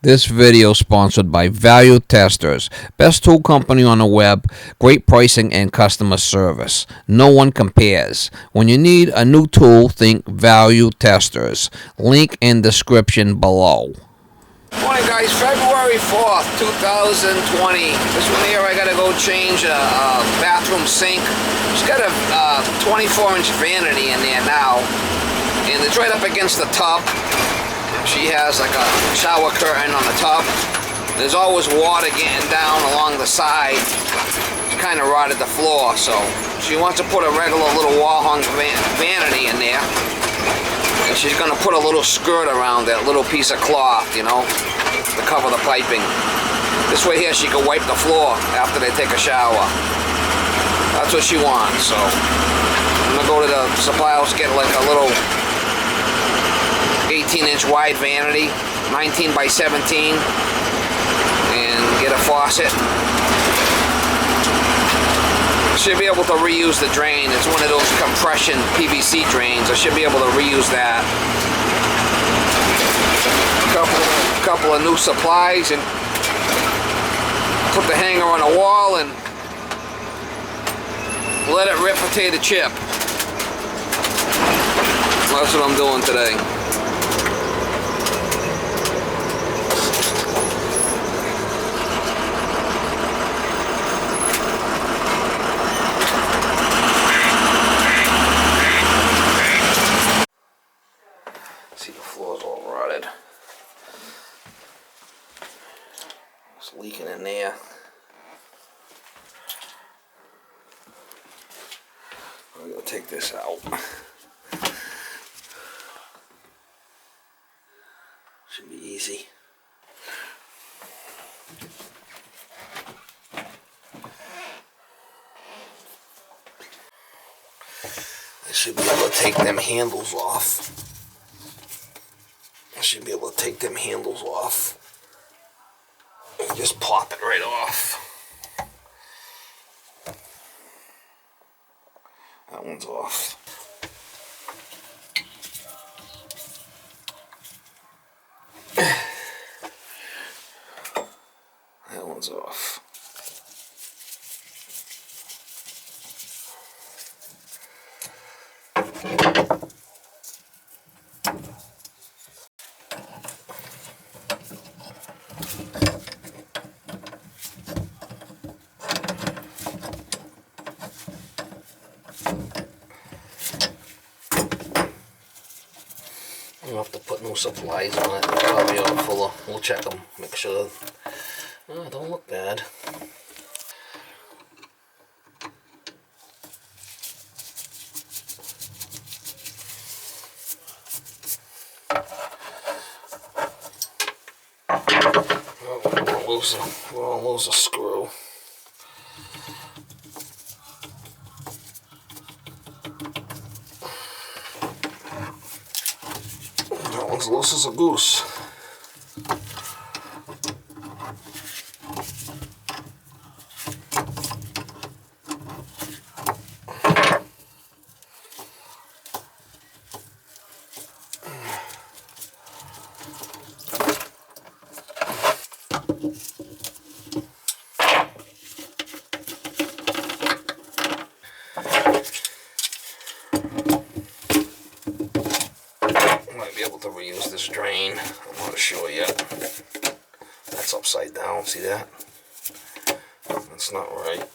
This video is sponsored by Value Testers, best tool company on the web, great pricing and customer service. No one compares. When you need a new tool, think Value Testers. Link in description below. Morning guys, February 4th, 2020. This one here I gotta go change a bathroom sink. It's got a 24-inch vanity in there now, and it's right up against the tub. She has like a shower curtain on the top. There's always water getting down along the side. It kind of rotted the floor, so she wants to put a regular little wall-hung vanity in there. And she's going to put a little skirt around that little piece of cloth, you know, to cover the piping. This way here she can wipe the floor after they take a shower. That's what she wants, so I'm going to go to the supply house, get like a little 18-inch wide vanity, 19 by 17, and get a faucet. Should be able to reuse the drain. It's one of those compression PVC drains. I should be able to reuse that. A couple of new supplies, and put the hanger on a wall and let it rip potato chip. That's what I'm doing today. See, the floor's all rotted. It's leaking in there. I'm gonna take this out. Should be easy. I should be able to take them handles off. Should be able to take them handles off and just pop it right off. That one's off. That one's off. I'll have to put no supplies on it. Probably all full of. We'll check them, make sure. Oh, don't look bad. Oh, we're gonna lose a screw. That one's loose as a goose. To reuse this drain. I'm not sure yet. That's upside down, see that? That's not right.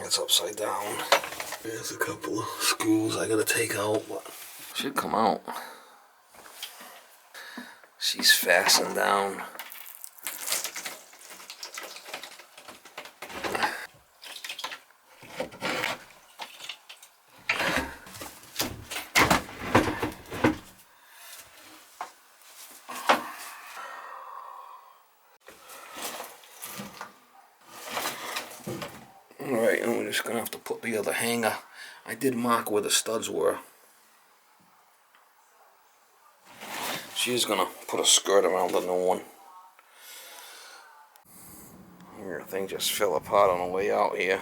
It's upside down. There's a couple of screws I gotta take out, but should come out. She's fastened down. Alright, and we're just going to have to put the other hanger. I did mark where the studs were. She's going to put a skirt around the new one. Your thing just fell apart on the way out here.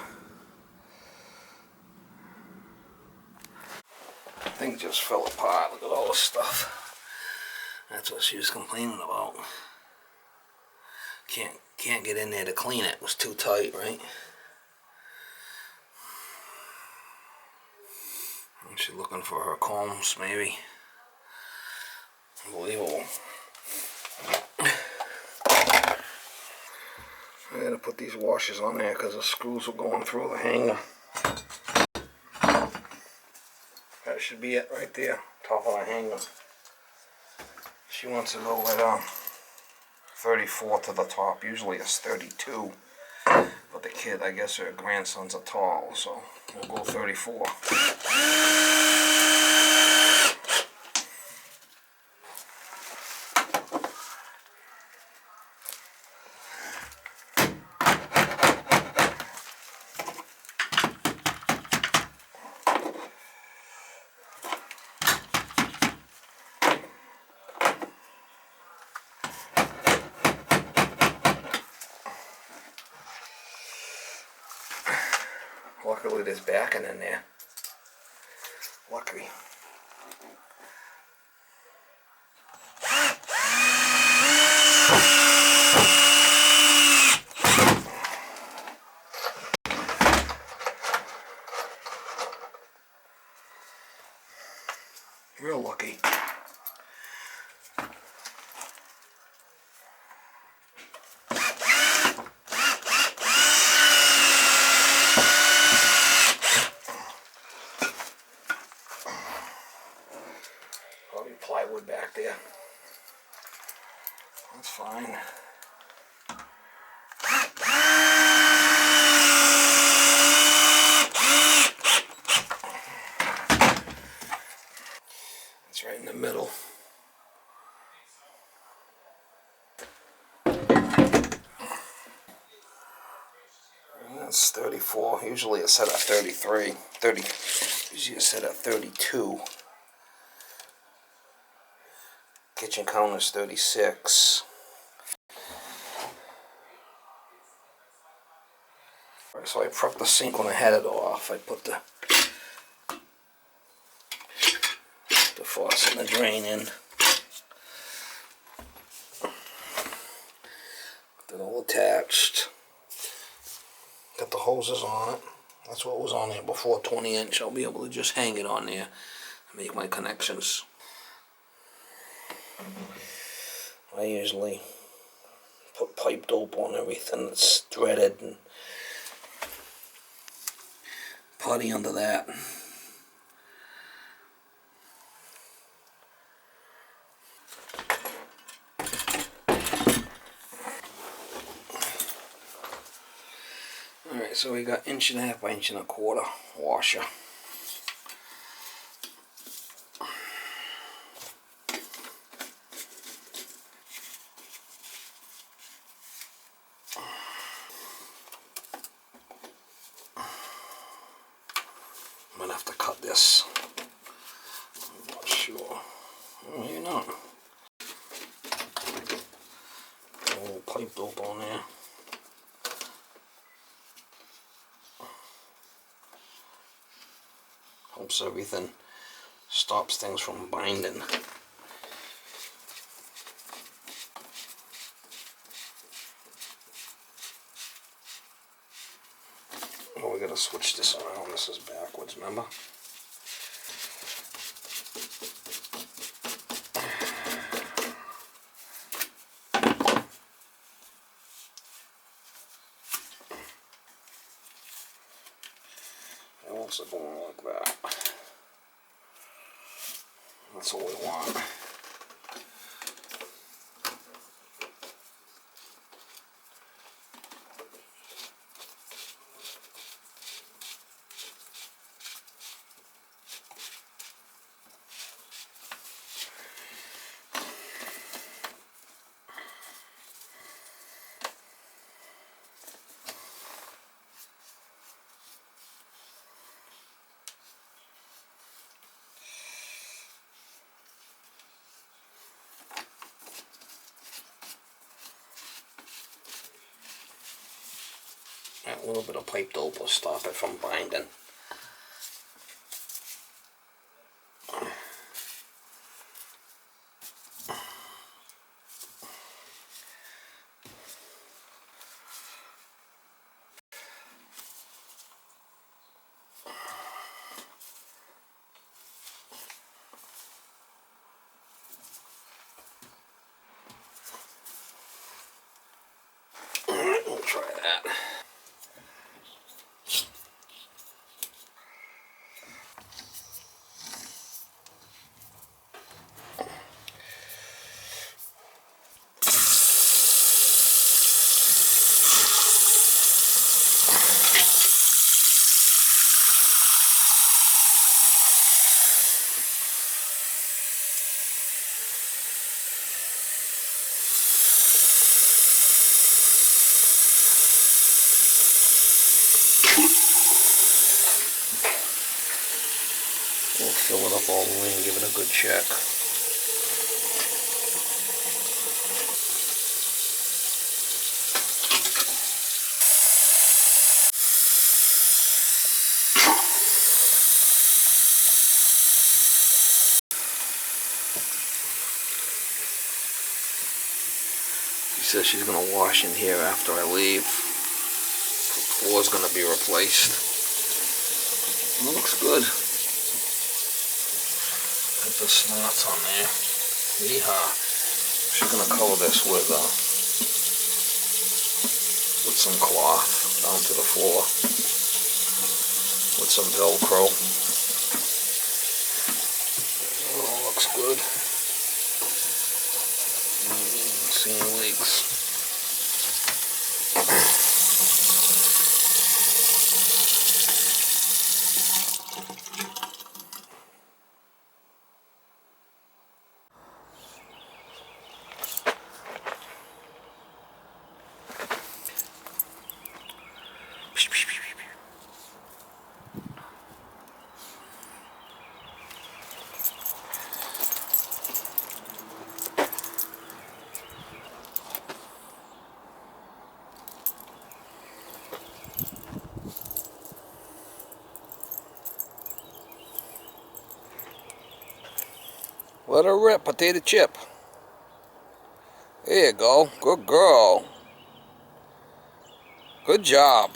Thing just fell apart. Look at all the stuff. That's what she was complaining about. Can't get in there to clean it. It was too tight, right? She's looking for her combs, maybe. Unbelievable. I gotta put these washers on there because the screws are going through the hanger. That should be it right there, top of the hanger. She wants to go at 34 to the top. Usually it's 32. But the kid, I guess her grandsons are tall, so we'll go 34. Luckily there's backing in there. Luckily. Real lucky. Probably plywood back there. That's fine. It's right in the middle. That's 34. Usually it's set at 33. Usually it's set at 32. Kitchen counter's 36. Alright, so I prepped the sink when I had it off. I put the faucet and the drain in. Got it all attached. Got the hoses on it. That's what was on there before, 20-inch. I'll be able to just hang it on there and make my connections. I usually put pipe dope on everything that's threaded and putty under that. Alright, so we got 1.5 by 1.25 washer. I'm gonna have to cut this. I'm not sure. Oh, maybe not. A little pipe dope on there. Helps everything, stops things from binding. Oh, we gotta switch this around. This is backwards, remember? It wants it going like that. That's what we want. A little bit of pipe dope will stop it from binding. Alright, we'll try that. We'll fill it up all the way and give it a good check. She says she's going to wash in here after I leave. The floor's going to be replaced. It looks good. Put the snots on there. Yeehaw. She's going to cover this with some cloth down to the floor with some Velcro. Oh, looks good. See any leaks. Let her rip, potato chip. There you go. Good girl. Good job.